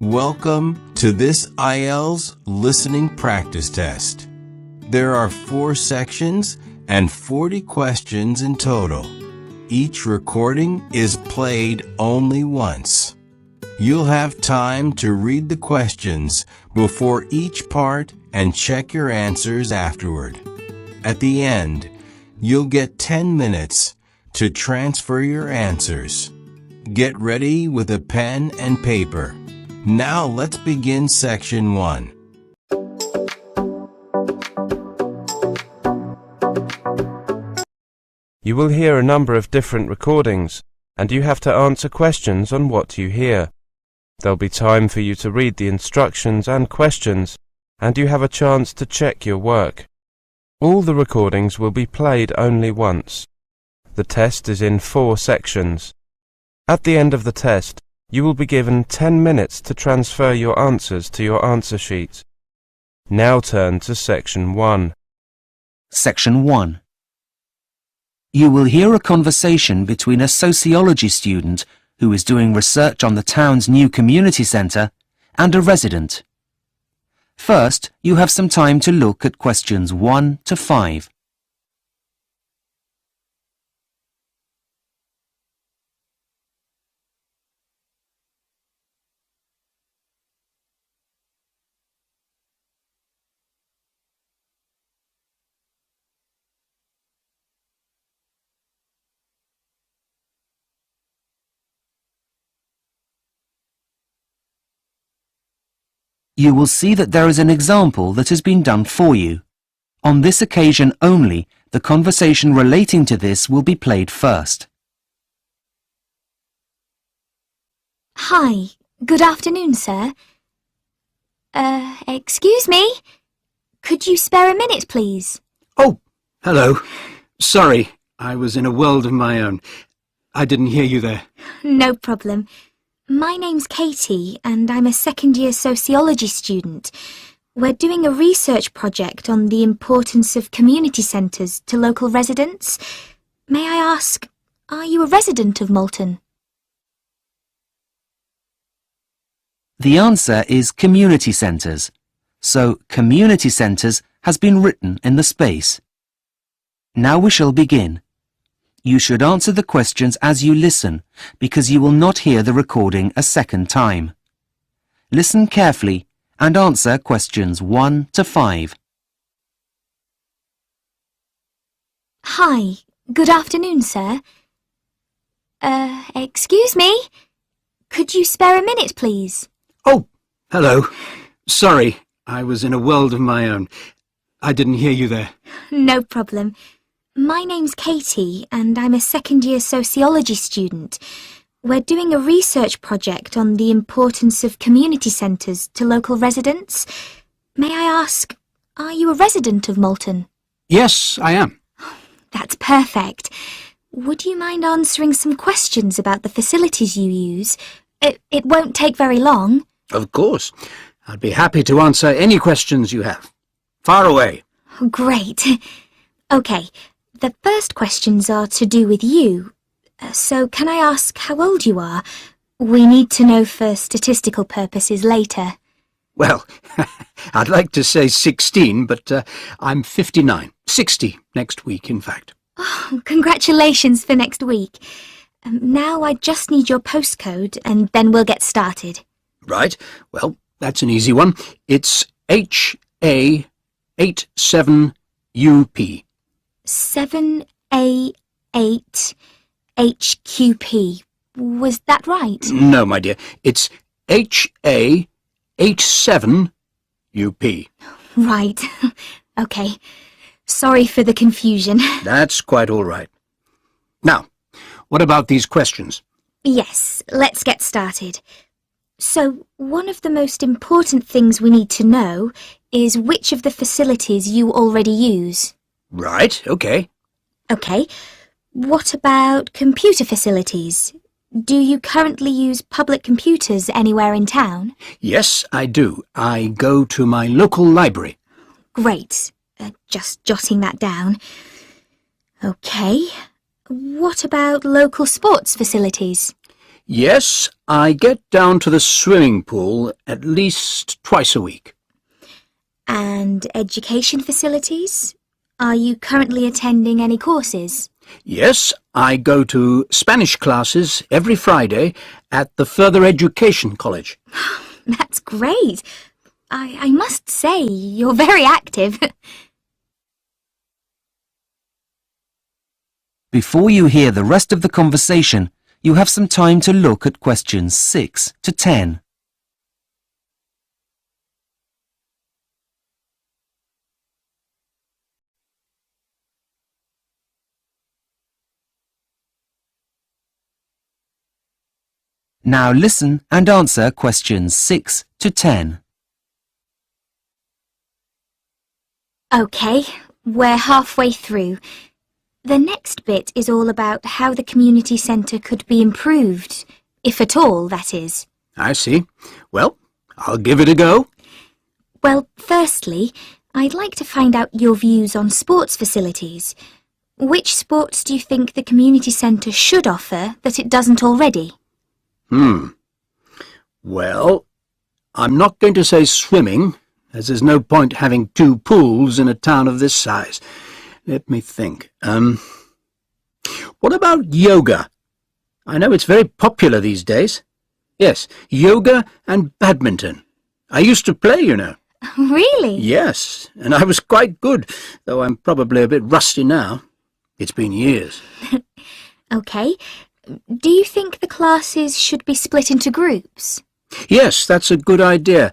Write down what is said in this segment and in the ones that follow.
Welcome to this IELTS listening practice test. There are 4 sections and 40 questions in total. Each recording is played only once. You'll have time to read the questions before each part and check your answers afterward. At the end, you'll get 10 minutes to transfer your answers. Get ready with a pen and paper. Now let's begin section 1. You will hear a number of different recordings, and you have to answer questions on what you hear. There'll be time for you to read the instructions and questions, and you have a chance to check your work. All the recordings will be played only once. The test is in 4 sections. At the end of the test, you will be given 10 minutes to transfer your answers to your answer sheet. Now turn to section 1. Section 1. You will hear a conversation between a sociology student who is doing research on the town's new community centre and a resident. First, you have some time to look at questions 1 to 5. You will see that there is an example that has been done for you. On this occasion only, the conversation relating to this will be played first. Hi, good afternoon, sir. Excuse me? Could you spare a minute, please? Oh, hello. Sorry, I was in a world of my own. I didn't hear you there. No problem. My name's Katie, and I'm a second-year sociology student. We're doing a research project on the importance of community centres to local residents. May I ask, are you a resident of Malton? The answer is community centres. So, community centres has been written in the space. Now we shall begin. You should answer the questions as you listen, because you will not hear the recording a second time. Listen carefully and answer questions 1 to 5. Hi, good afternoon, sir. Excuse me? Could you spare a minute, please? Oh, hello. Sorry, I was in a world of my own. I didn't hear you there. No problem. My name's Katie, and I'm a second-year sociology student. We're doing a research project on the importance of community centres to local residents. May I ask, are you a resident of Malton? Yes, I am. That's perfect. Would you mind answering some questions about the facilities you use? It won't take very long. Of course. I'd be happy to answer any questions you have. Far away. Great. OK. The first questions are to do with you. So can I ask how old you are? We need to know for statistical purposes later. Well, I'd like to say 16, but I'm 59. 60 next week, in fact. Oh, congratulations for next week. Now I just need your postcode and then we'll get started. Right. Well, that's an easy one. It's HA87UP. 7A8HQP. Was that right? No, my dear. It's HA87UP. Right. OK. Sorry for the confusion. That's quite all right. Now, what about these questions? Yes, let's get started. So, one of the most important things we need to know is which of the facilities you already use. Right, OK. OK. What about computer facilities? Do you currently use public computers anywhere in town? Yes, I do. I go to my local library. Great. Just jotting that down. OK. What about local sports facilities? Yes, I get down to the swimming pool at least twice a week. And education facilities? Are you currently attending any courses? Yes, I go to Spanish classes every Friday at the Further Education College. That's great. I must say, you're very active. Before you hear the rest of the conversation, you have some time to look at questions 6 to 10. Now listen and answer questions 6 to 10. OK, we're halfway through. The next bit is all about how the community centre could be improved, if at all, that is. I see. Well, I'll give it a go. Well, firstly, I'd like to find out your views on sports facilities. Which sports do you think the community centre should offer that it doesn't already? Well, I'm not going to say swimming, as there's no point having 2 pools in a town of this size. Let me think. What about yoga? I know it's very popular these days. Yes, yoga and badminton. I used to play, you know. Really? Yes, and I was quite good, though I'm probably a bit rusty now. It's been years. OK. Do you think the classes should be split into groups? Yes, that's a good idea.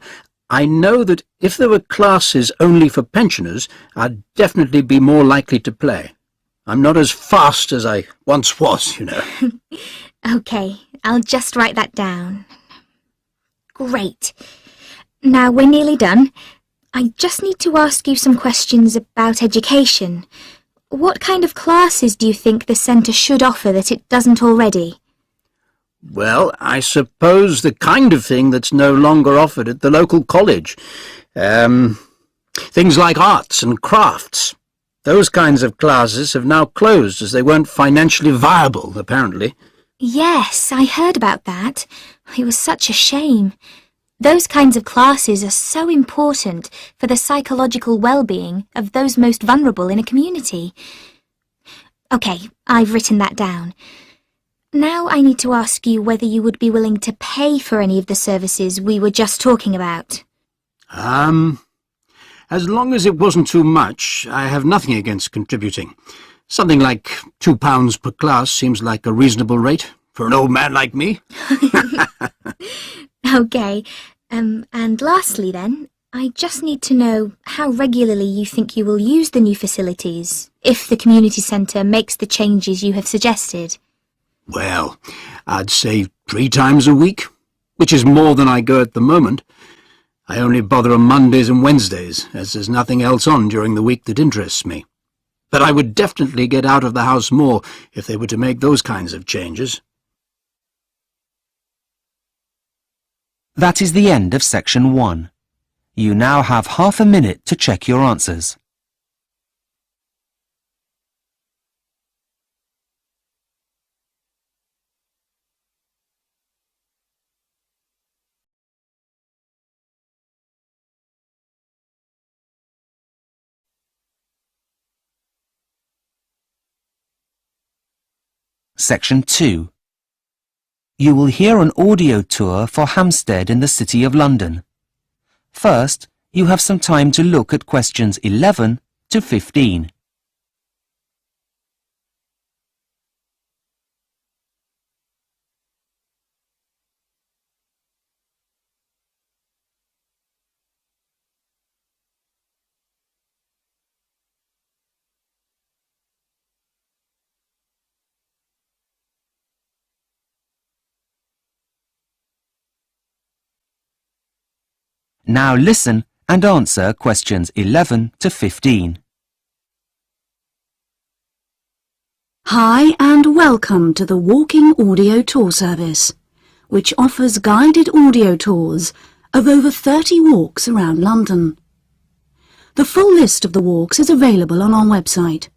I know that if there were classes only for pensioners, I'd definitely be more likely to play. I'm not as fast as I once was, you know. OK, I'll just write that down. Great. Now we're nearly done. I just need to ask you some questions about education. What kind of classes do you think the centre should offer that it doesn't already? Well, I suppose the kind of thing that's no longer offered at the local college. Things like arts and crafts. Those kinds of classes have now closed as they weren't financially viable, apparently. Yes, I heard about that. It was such a shame. Those kinds of classes are so important for the psychological well-being of those most vulnerable in a community. OK, I've written that down. Now I need to ask you whether you would be willing to pay for any of the services we were just talking about. As long as it wasn't too much, I have nothing against contributing. Something like £2 per class seems like a reasonable rate for an old man like me. OK, and lastly then, I just need to know how regularly you think you will use the new facilities, if the community centre makes the changes you have suggested. Well, I'd say 3 times a week, which is more than I go at the moment. I only bother on Mondays and Wednesdays, as there's nothing else on during the week that interests me. But I would definitely get out of the house more if they were to make those kinds of changes. That is the end of section 1. You now have half a minute to check your answers. Section 2. You will hear an audio tour for Hampstead in the City of London. First, you have some time to look at questions 11 to 15. Now listen and answer questions 11 to 15. Hi and welcome to the Walking Audio Tour Service, which offers guided audio tours of over 30 walks around London. The full list of the walks is available on our website.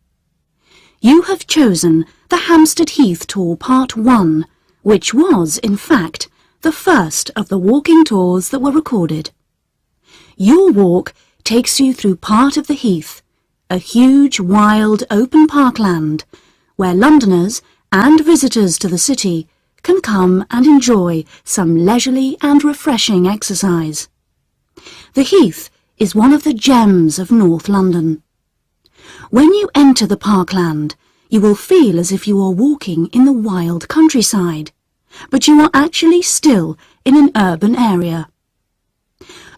You have chosen the Hampstead Heath Tour Part 1 which was, in fact, the first of the walking tours that were recorded. Your walk takes you through part of the Heath, a huge, wild, open parkland, where Londoners and visitors to the city can come and enjoy some leisurely and refreshing exercise. The Heath is one of the gems of North London. When you enter the parkland, you will feel as if you are walking in the wild countryside, but you are actually still in an urban area.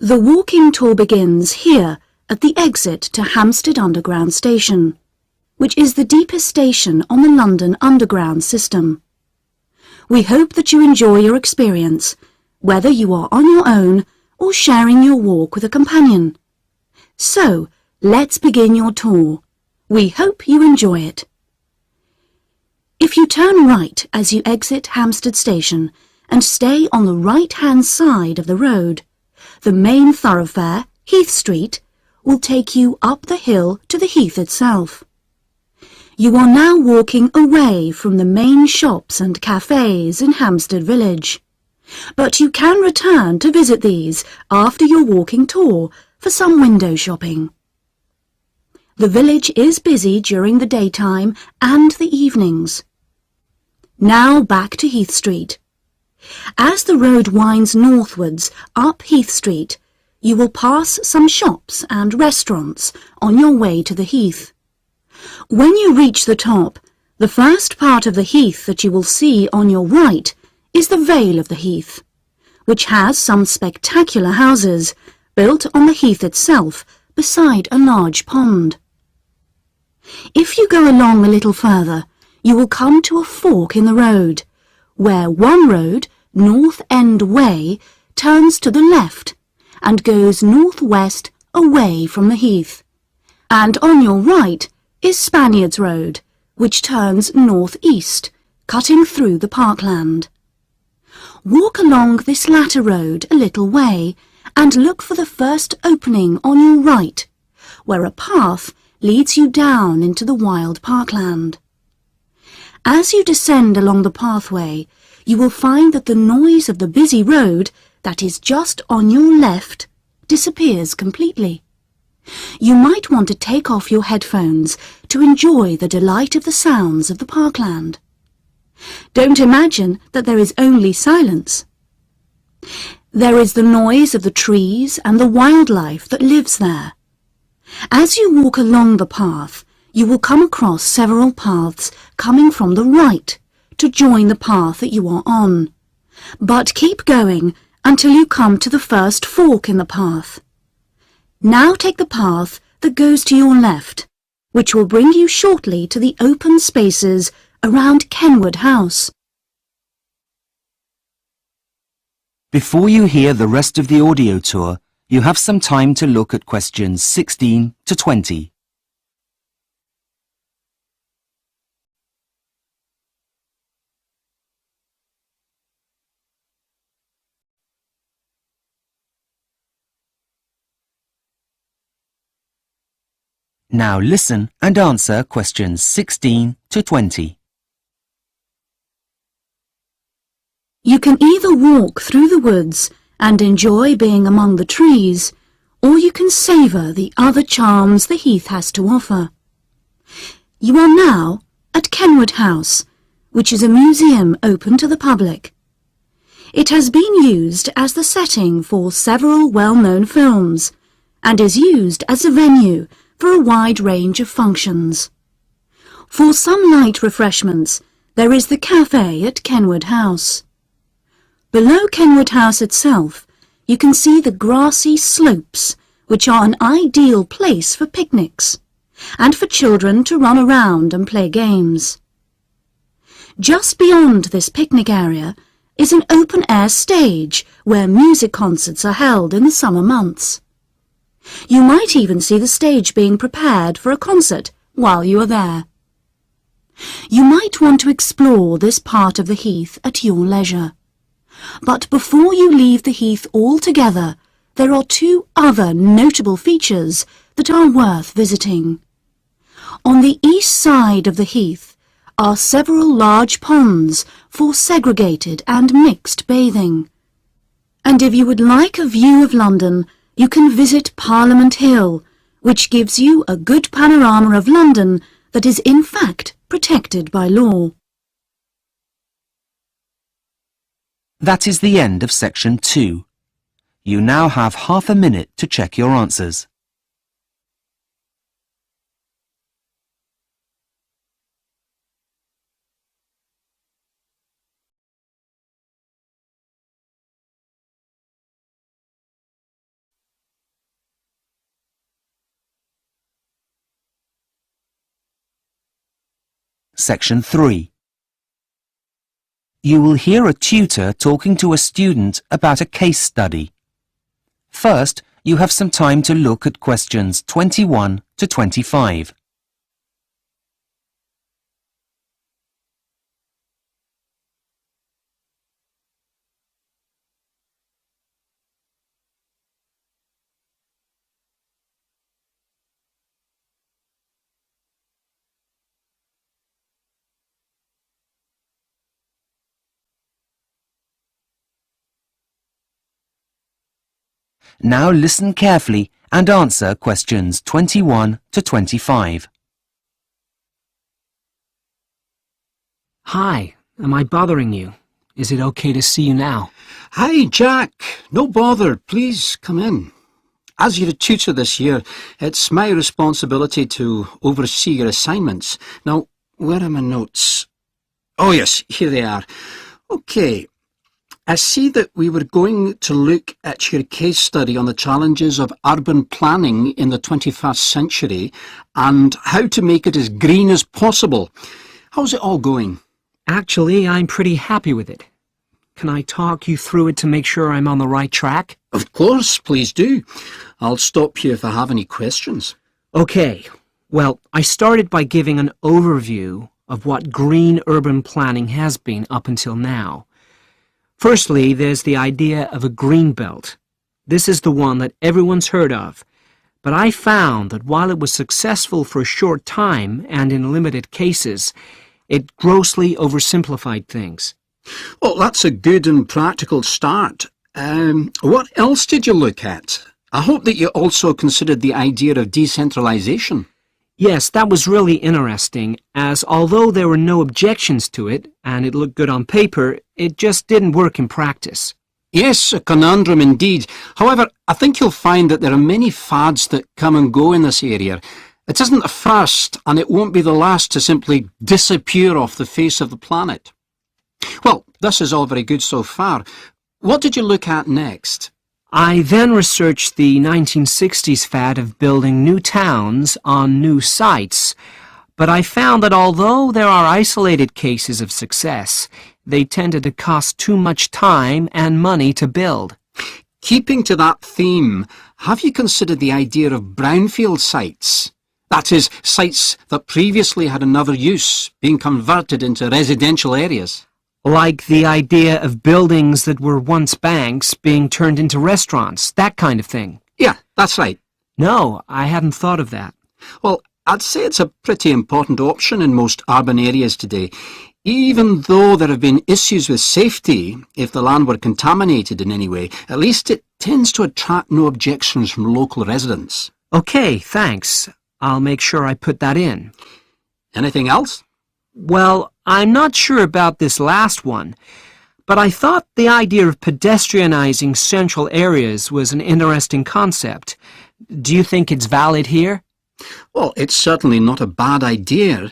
The walking tour begins here at the exit to Hampstead Underground Station, which is the deepest station on the London Underground system. We hope that you enjoy your experience, whether you are on your own or sharing your walk with a companion. So, let's begin your tour. We hope you enjoy it. If you turn right as you exit Hampstead Station and stay on the right-hand side of the road, the main thoroughfare, Heath Street, will take you up the hill to the Heath itself. You are now walking away from the main shops and cafes in Hampstead Village, but you can return to visit these after your walking tour for some window shopping. The village is busy during the daytime and the evenings. Now back to Heath Street. As the road winds northwards up Heath Street, you will pass some shops and restaurants on your way to the Heath. When you reach the top, the first part of the Heath that you will see on your right is the Vale of the Heath, which has some spectacular houses built on the Heath itself beside a large pond. If you go along a little further, you will come to a fork in the road, where one road, North End Way, turns to the left and goes northwest away from the Heath, and on your right is Spaniards Road, which turns northeast, cutting through the parkland. Walk along this latter road a little way and look for the first opening on your right, where a path leads you down into the wild parkland. As you descend along the pathway, you will find that the noise of the busy road that is just on your left disappears completely. You might want to take off your headphones to enjoy the delight of the sounds of the parkland. Don't imagine that there is only silence. There is the noise of the trees and the wildlife that lives there. As you walk along the path, you will come across several paths coming from the right to join the path that you are on. But keep going until you come to the first fork in the path. Now take the path that goes to your left, which will bring you shortly to the open spaces around Kenwood House. Before you hear the rest of the audio tour, you have some time to look at questions 16 to 20. Now listen and answer questions 16 to 20. You can either walk through the woods and enjoy being among the trees, or you can savour the other charms the Heath has to offer. You are now at Kenwood House, which is a museum open to the public. It has been used as the setting for several well-known films, and is used as a venue for a wide range of functions. For some light refreshments, there is the cafe at Kenwood House. Below Kenwood House itself, you can see the grassy slopes, which are an ideal place for picnics, and for children to run around and play games. Just beyond this picnic area is an open-air stage where music concerts are held in the summer months. You might even see the stage being prepared for a concert while you are there. You might want to explore this part of the Heath at your leisure. But before you leave the Heath altogether, there are two other notable features that are worth visiting. On the east side of the Heath are several large ponds for segregated and mixed bathing. And if you would like a view of London, you can visit Parliament Hill, which gives you a good panorama of London that is in fact protected by law. That is the end of section 2. You now have half a minute to check your answers. Section 3. You will hear a tutor talking to a student about a case study. First, you have some time to look at questions 21 to 25. Now listen carefully and answer questions 21 to 25. Hi, am I bothering you? Is it okay to see you now? Hi, Jack. No bother. Please come in. As you're a tutor this year, it's my responsibility to oversee your assignments. Now, where are my notes? Oh yes, here they are. Okay. I see that we were going to look at your case study on the challenges of urban planning in the 21st century and how to make it as green as possible. How's it all going? Actually, I'm pretty happy with it. Can I talk you through it to make sure I'm on the right track? Of course, please do. I'll stop you if I have any questions. Okay, well, I started by giving an overview of what green urban planning has been up until now. Firstly, there's the idea of a green belt. This is the one that everyone's heard of. But I found that while it was successful for a short time and in limited cases, it grossly oversimplified things. Well, that's a good and practical start. What else did you look at? I hope that you also considered the idea of decentralization. Yes, that was really interesting, as although there were no objections to it, and it looked good on paper, it just didn't work in practice. Yes, a conundrum indeed. However, I think you'll find that there are many fads that come and go in this area. It isn't the first, and it won't be the last to simply disappear off the face of the planet. Well, this is all very good so far. What did you look at next? I then researched the 1960s fad of building new towns on new sites, but I found that although there are isolated cases of success, they tended to cost too much time and money to build. Keeping to that theme, have you considered the idea of brownfield sites? That is, sites that previously had another use, being converted into residential areas. Like the idea of buildings that were once banks being turned into restaurants, that kind of thing. Yeah, that's right. No, I hadn't thought of that. Well, I'd say it's a pretty important option in most urban areas today. Even though there have been issues with safety, if the land were contaminated in any way, at least it tends to attract no objections from local residents. Okay, thanks. I'll make sure I put that in. Anything else? Well, I'm not sure about this last one, but I thought the idea of pedestrianizing central areas was an interesting concept. Do you think it's valid here? Well, it's certainly not a bad idea.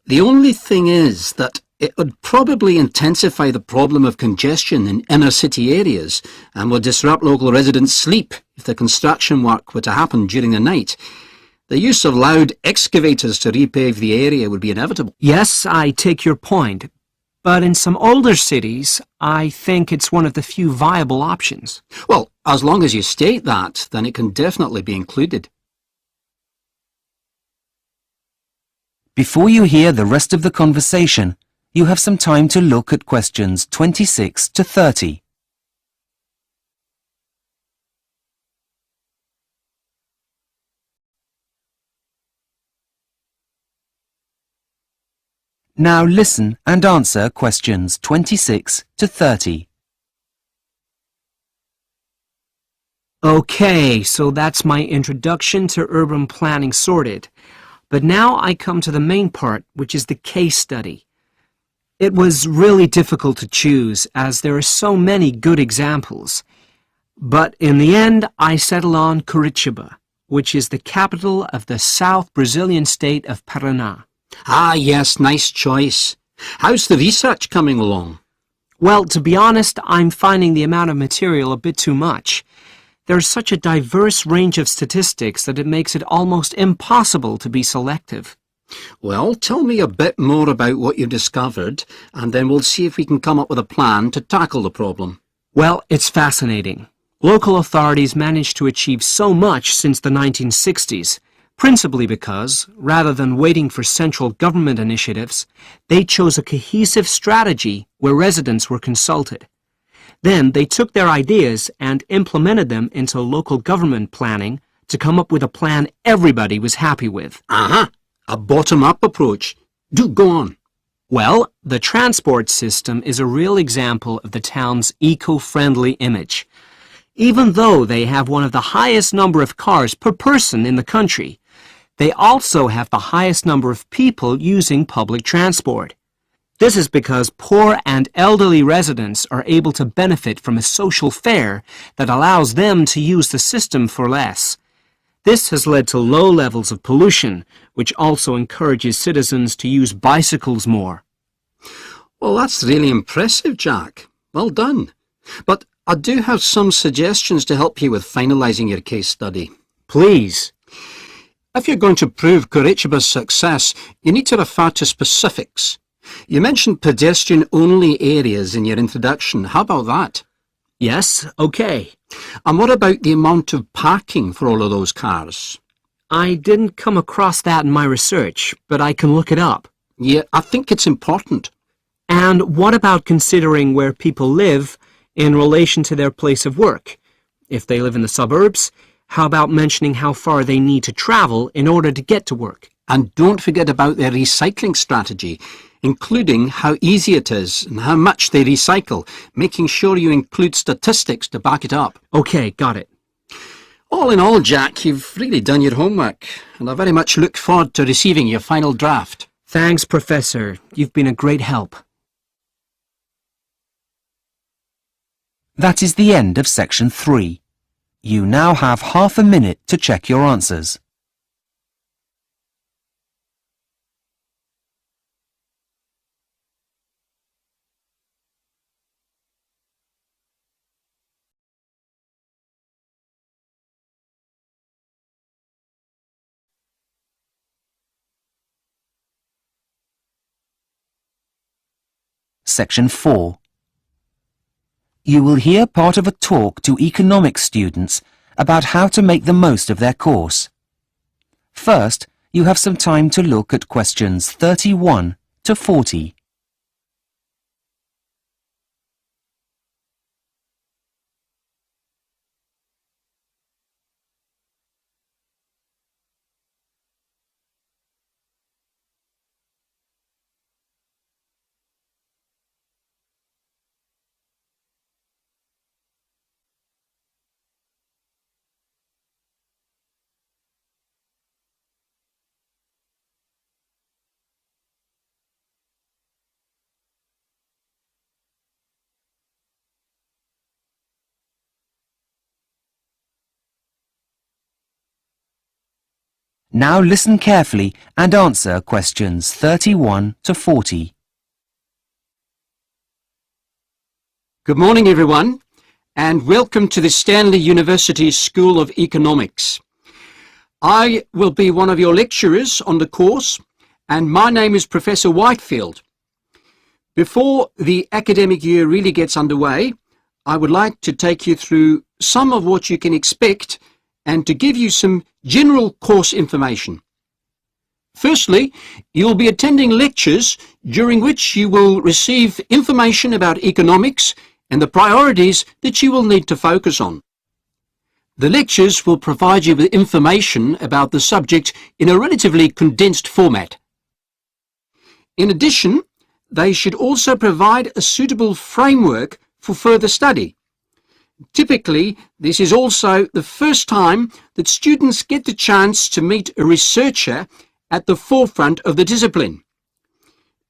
The only thing is that it would probably intensify the problem of congestion in inner city areas and would disrupt local residents' sleep if the construction work were to happen during the night. The use of loud excavators to repave the area would be inevitable. Yes, I take your point, but in some older cities, I think it's one of the few viable options. Well, as long as you state that, then it can definitely be included. Before you hear the rest of the conversation, you have some time to look at questions 26 to 30. Now listen and answer questions 26 to 30. Okay, so that's my introduction to urban planning sorted. But now I come to the main part, which is the case study. It was really difficult to choose, as there are so many good examples. But in the end, I settled on Curitiba, which is the capital of the South Brazilian state of Paraná. Ah, yes, nice choice. How's the research coming along? Well, to be honest, I'm finding the amount of material a bit too much. There's such a diverse range of statistics that it makes it almost impossible to be selective. Well, tell me a bit more about what you discovered, and then we'll see if we can come up with a plan to tackle the problem. Well, it's fascinating. Local authorities managed to achieve so much since the 1960s, principally because, rather than waiting for central government initiatives, they chose a cohesive strategy where residents were consulted. Then they took their ideas and implemented them into local government planning to come up with a plan everybody was happy with. Aha! A bottom-up approach. Do go on. Well, the transport system is a real example of the town's eco-friendly image. Even though they have one of the highest number of cars per person in the country, they also have the highest number of people using public transport. This is because poor and elderly residents are able to benefit from a social fare that allows them to use the system for less. This has led to low levels of pollution, which also encourages citizens to use bicycles more. Well, that's really impressive, Jack. Well done. But I do have some suggestions to help you with finalising your case study. Please. If you're going to prove Curitiba's success, you need to refer to specifics. You mentioned pedestrian-only areas in your introduction. How about that? Yes, okay. And what about the amount of parking for all of those cars? I didn't come across that in my research, but I can look it up. Yeah, I think it's important. And what about considering where people live in relation to their place of work? If they live in the suburbs, how about mentioning how far they need to travel in order to get to work? And don't forget about their recycling strategy, including how easy it is and how much they recycle, making sure you include statistics to back it up. Okay, got it. All in all, Jack, you've really done your homework, and I very much look forward to receiving your final draft. Thanks, Professor. You've been a great help. That is the end of section 3. You now have half a minute to check your answers. Section 4. You will hear part of a talk to economics students about how to make the most of their course. First, you have some time to look at questions 31 to 40. Now listen carefully and answer questions 31 to 40. Good morning, everyone, and welcome to the Stanley University School of Economics. I will be one of your lecturers on the course, and my name is Professor Whitefield. Before the academic year really gets underway, I would like to take you through some of what you can expect and to give you some general course information. Firstly, you'll be attending lectures during which you will receive information about economics and the priorities that you will need to focus on. The lectures will provide you with information about the subject in a relatively condensed format. In addition, they should also provide a suitable framework for further study. Typically, this is also the first time that students get the chance to meet a researcher at the forefront of the discipline.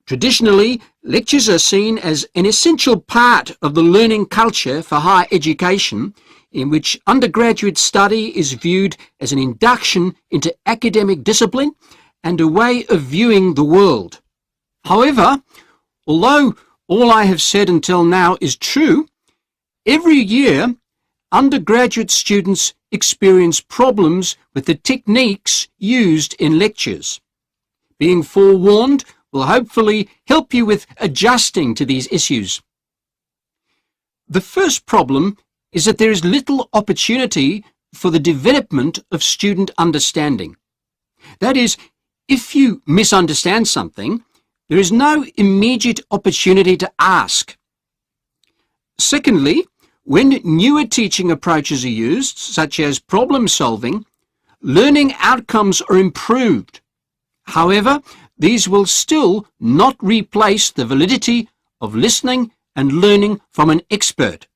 Traditionally, lectures are seen as an essential part of the learning culture for higher education, in which undergraduate study is viewed as an induction into academic discipline and a way of viewing the world. However, although all I have said until now is true, every year undergraduate students experience problems with the techniques used in lectures. Being forewarned will hopefully help you with adjusting to these issues. The first problem is that there is little opportunity for the development of student understanding. That is, if you misunderstand something, there is no immediate opportunity to ask. Secondly, when newer teaching approaches are used, such as problem solving, learning outcomes are improved. However, these will still not replace the validity of listening and learning from an expert.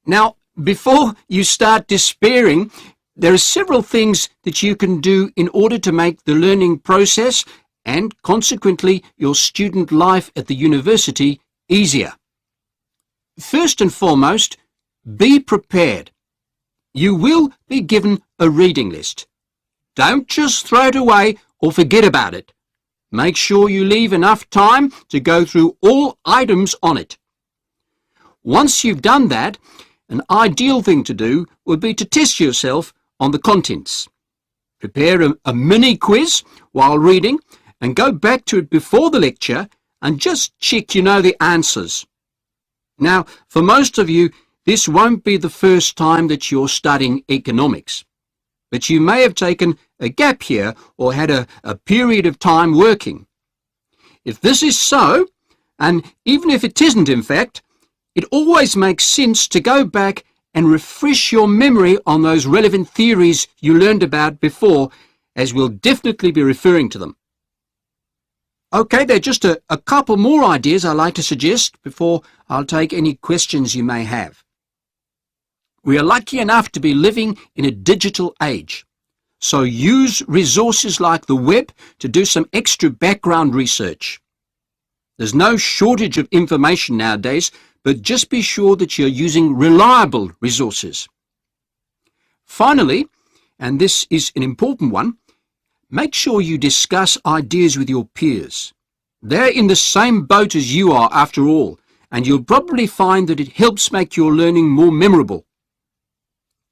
Now, before you start despairing, there are several things that you can do in order to make the learning process and consequently your student life at the university easier. First and foremost, be prepared. You will be given a reading list. Don't just throw it away or forget about it. Make sure you leave enough time to go through all items on it. Once you've done that, an ideal thing to do would be to test yourself on the contents. Prepare a mini quiz while reading and go back to it before the lecture and just check you know the answers. Now, for most of you, this won't be the first time that you're studying economics, but you may have taken a gap year or had a period of time working. If this is so, and even if it isn't in fact, it always makes sense to go back and refresh your memory on those relevant theories you learned about before, as we'll definitely be referring to them. Okay, there are just a couple more ideas I'd like to suggest before I'll take any questions you may have. We are lucky enough to be living in a digital age, so use resources like the web to do some extra background research. There's no shortage of information nowadays, but just be sure that you're using reliable resources. Finally, and this is an important one, make sure you discuss ideas with your peers. They're in the same boat as you are after all, and you'll probably find that it helps make your learning more memorable.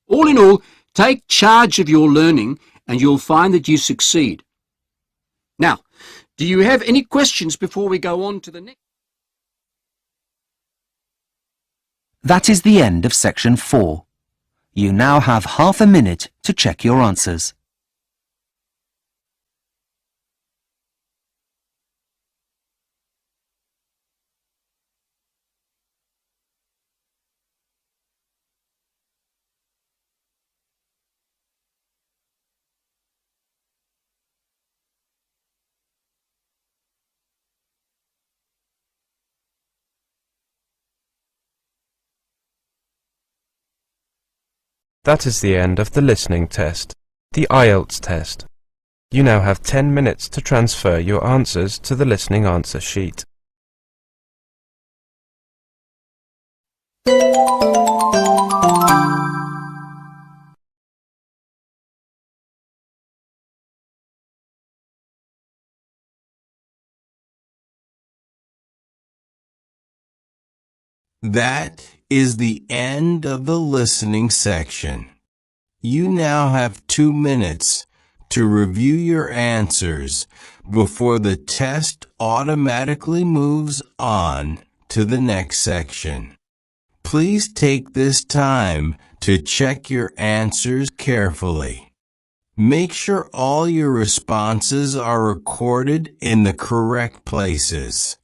All in all, take charge of your learning and you'll find that you succeed. Now, do you have any questions before we go on to the next? That is the end of section 4. You now have half a minute to check your answers. That is the end of the listening test, the IELTS test. You now have 10 minutes to transfer your answers to the listening answer sheet. That is the end of the listening section. You now have 2 minutes to review your answers before the test automatically moves on to the next section. Please take this time to check your answers carefully. Make sure all your responses are recorded in the correct places,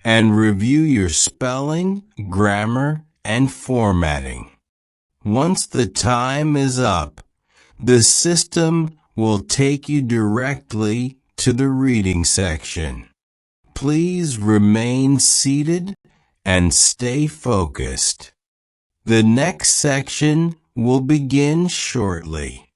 and review your spelling, grammar, and formatting. Once the time is up, the system will take you directly to the reading section. Please remain seated and stay focused. The next section will begin shortly.